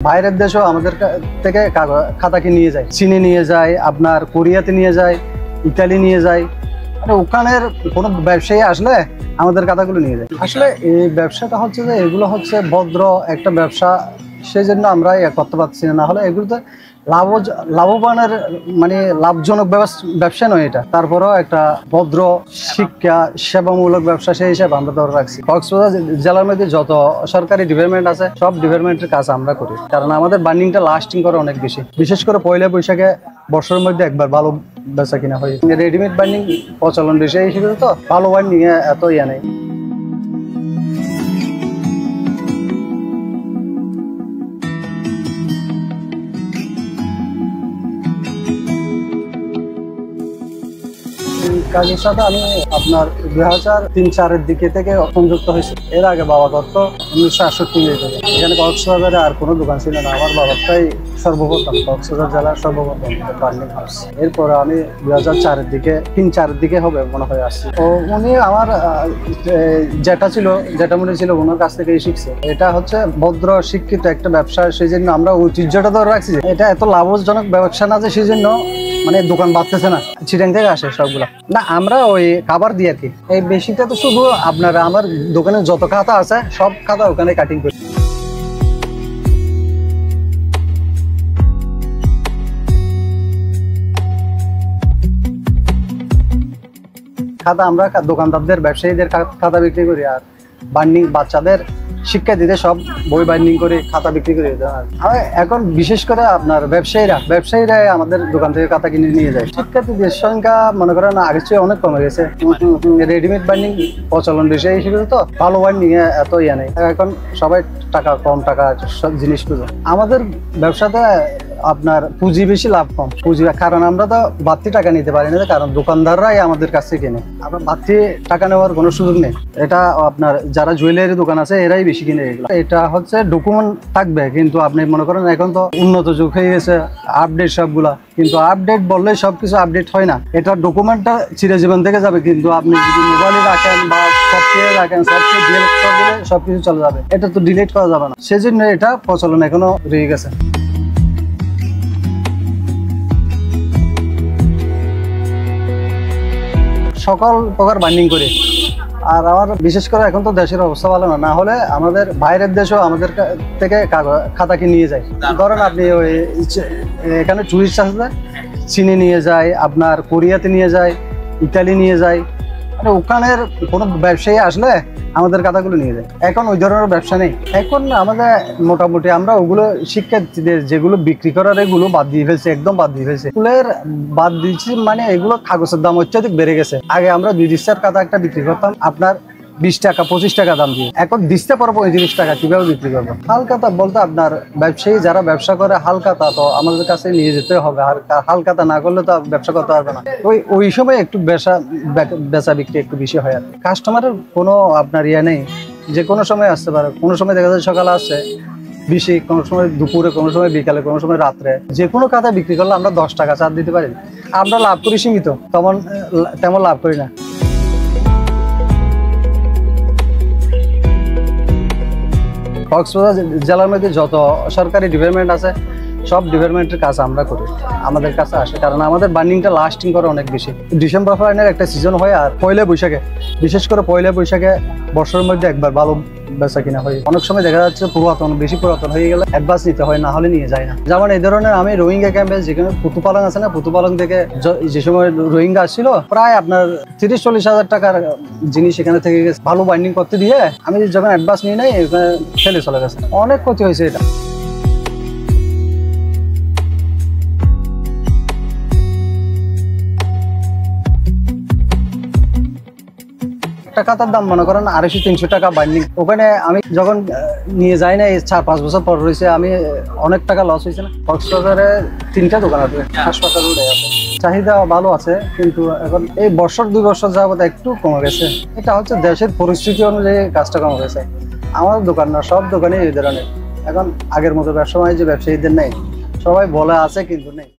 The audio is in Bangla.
বাইরের দেশও আমাদের থেকে খাতা কি নিয়ে যায়, চীনে নিয়ে যায়, আপনার কোরিয়াতে নিয়ে যায়, ইতালি নিয়ে যায়। মানে ওখানের কোনো ব্যবসায়ী আসলে আমাদের খাতাগুলো নিয়ে যায়। আসলে এই ব্যবসাটা হচ্ছে যে এগুলো হচ্ছে ভদ্র একটা ব্যবসা, সেই জন্য আমরা করতে পারছি না। হলে এগুলোতে লাভবানের মানে লাভজনক ব্যবসা নয় এটা। তারপরেও একটা ভদ্র শিক্ষা সেবামূলক ব্যবসা সেই হিসাবে আমরা ধরে রাখছি। কক্সবাজার জেলার মধ্যে যত সরকারি ডিপার্টমেন্ট আছে সব ডিপার্টমেন্টের কাজ আমরা করি, কারণ আমাদের বার্নিংটা লাস্টিং করে অনেক বেশি। বিশেষ করে পয়লা বৈশাখে বছরের মধ্যে একবার ভালো বেচা কিনা হয়। রেডিমেড বার্নিং প্রচলন বেশি হিসেবে তো ভালো বার্নিং এত ইয়া নেই। কাজের সাথে আমি আপনার 2003-04 দিকে থেকে সংযুক্ত হয়েছি। এর আগে বাবা করতো 1968 থেকে। এখানে কক্সবাজারে আর কোনো দোকান ছিল না। আমার বাবাটাই সর্বপ্রথম কক্সবাজার জেলার সর্বপ্রথম বার্নিং হাউস। এরপরে আমি 2003-04 দিকে হবে মনে হয় আসছি। তো উনি আমার যেটা মনে ছিল ওনার কাছ থেকেই শিখছে। এটা হচ্ছে ভদ্র শিক্ষিত একটা ব্যবসা, সেই জন্য আমরা ঐতিহ্যটা ধরে রাখছি। এটা এত লাভজনক ব্যবসা না যে সেই জন্য মানে দোকান বাড়তেছে না, চিটাং থেকে আসে সবগুলা না। আমরা ওই খাবার দিই আর কি। এই বেশিটা তো শুধু আপনারা আমার দোকানে যত খাতা আছে সব খাতা ওখানে কাটিং করি। খাতা আমরা দোকানদারদের ব্যবসায়ীদের খাতা বিক্রি করি, আর বার্নিং বাচ্চাদের শিক্ষার্থীতে সব বই বাইন্ডিং করে খাতা বিক্রি করে। এখন বিশেষ করে আপনার ব্যবসায়ীরা আমাদের দোকান থেকে খাতা কিনে নিয়ে যায়। শিক্ষার্থীদের সংখ্যা মনে করেন আগের চেয়ে অনেক কমে গেছে। রেডিমেড বাইন্ডিং প্রচলন বেশি হিসেবে তো ভালো বাইন্ডিং এত ইয়া নেই। এখন সবাই কম টাকা জিনিস খুঁজে। আমাদের ব্যবসাতে আপনার পুঁজি বেশি, লাভ কম। কারণ আমরা তো বাড়তি টাকা নিতে পারি না, কারণ দোকানদাররাই আমাদের কাছ থেকে কিনে। আমরা বাড়তি টাকা নেওয়ার কোনো সুযোগ নেই। এটা আপনার যারা জুয়েলারি দোকান আছে এরাই বেশি কিনে এগুলো। এটা হচ্ছে ডকুমেন্ট থাকবে, কিন্তু আপনি মনে করেন এখন তো উন্নত যুগ হয়ে গেছে, আপডেট সবগুলা। কিন্তু আপডেট বললে সবকিছু আপডেট হয় না। এটা ডকুমেন্টটা চিরজীবন থেকে যাবে, কিন্তু আপনি যদি মোবাইলে রাখেন বা সফটওয়্যারে রাখেন, সফটওয়্যার ডিলিট করে দিলে সবকিছু চলে যাবে। এটা তো ডিলিট করা যাবে না, সেজন্য এটা প্রচলন এখনো রয়ে গেছে। সকল প্রকার বাইন্ডিং করি। আর আমার বিশেষ করে এখন তো দেশের অবস্থা ভালো না, হলে আমাদের বাইরের দেশও আমাদের থেকে খাতা কি নিয়ে যায়। ধরেন আপনি ওই এখানে টুরিস্ট আসলে চীনে নিয়ে যায়, আপনার কোরিয়াতে নিয়ে যায়, ইতালি নিয়ে যায়। মানে ওখানের কোনো ব্যবসায়ী আসলে আমাদের খাতাগুলো নিয়ে যায়। এখন ওই ধরনের ব্যবসা নেই। এখন আমাদের মোটামুটি আমরা ওগুলো শিক্ষার্থীদের যেগুলো বিক্রি করার এগুলো বাদ দিয়ে ফেলছি, একদম বাদ দিয়ে ফেলছি। ফুলের বাদ দিচ্ছি, মানে এগুলো কাগজের দাম অত্যাধিক বেড়ে গেছে। আগে আমরা 2 দিস্তার খাতা একটা বিক্রি করতাম আপনার 20 টাকা 25 টাকা দাম দিয়ে, এখন দিস্তে পারবো 35 টাকা। কিভাবে বিক্রি করবো? হালকাতা বলতে আপনার ব্যবসায়ী যারা ব্যবসা করে হালকাতা তো আমাদের কাছে নিয়ে যেতে হবে। আর হালকাতা না করলে তো ব্যবসা করতে পারবে না। ওই সময় একটু বেচা বিক্রি একটু বেশি হয়। আর কাস্টমারের কোনো আপনার ইয়ে নেই, যে কোনো সময় আসতে পারে। কোনো সময় দেখা যায় সকালে আসছে বেশি, কোনো সময় দুপুরে, কোনো সময় বিকালে, কোনো সময় রাত্রে। যে কোনো খাতা বিক্রি করলে আমরা 10 টাকা ছাড় দিতে পারি। আমরা লাভ করি সীমিত, তেমন লাভ করি না। কক্সবাজার জেলার মধ্যে যত সরকারি ডিপার্টমেন্ট আছে সব ডিপার্টমেন্টের কাজ আমরা করি, আমাদের কাছে আসে, কারণ আমাদের বার্নিংটা লাস্টিং করে অনেক বেশি। ডিসেম্বর ফাইনের একটা সিজন হয়, আর পয়লা বৈশাখে, বিশেষ করে পয়লা বৈশাখে বছরের মধ্যে একবার ভালো বেচা কিনা হয়। অনেক সময় দেখা যাচ্ছে বেশি পুরাতন হয়ে গেলে অ্যাডভান্স নিতে হয়, না হলে নিয়ে যায় না। যেমন এই ধরনের আমি রোহিঙ্গা ক্যাম্পে যেখানে পুতুপালং আছে না, পুতুপালং থেকে যে সময় রোহিঙ্গা আসছিল প্রায় আপনার 30-40 হাজার টাকার জিনিস এখানে থেকে গেছে। ভালো বাইন্ডিং করতে দিয়ে আমি যখন অ্যাডভান্স নিয়ে নেই ফেলে চলে গেছে। অনেক ক্ষতি হয়েছে এটা। খাতার দাম মনে করেন 250-300 টাকা বাইন্ডিং। ওখানে আমি যখন নিয়ে যাই না, 4-5 বছর পর রয়েছে, আমি অনেক টাকা লস হয়েছে না। কক্সবাজারে 3টা দোকান আছে, হাসপাতাল আছে, চাহিদা ভালো আছে, কিন্তু এখন এই 2 বছর যাবত একটু কমে গেছে। এটা হচ্ছে দেশের পরিস্থিতি অনুযায়ী কাজটা কমে গেছে। আমার দোকান না, সব দোকানে এই ধরনের। এখন আগের মতো ব্যবসা বাণিজ্য ব্যবসায়ীদের নেই, সবাই বলে আছে কিন্তু নেই।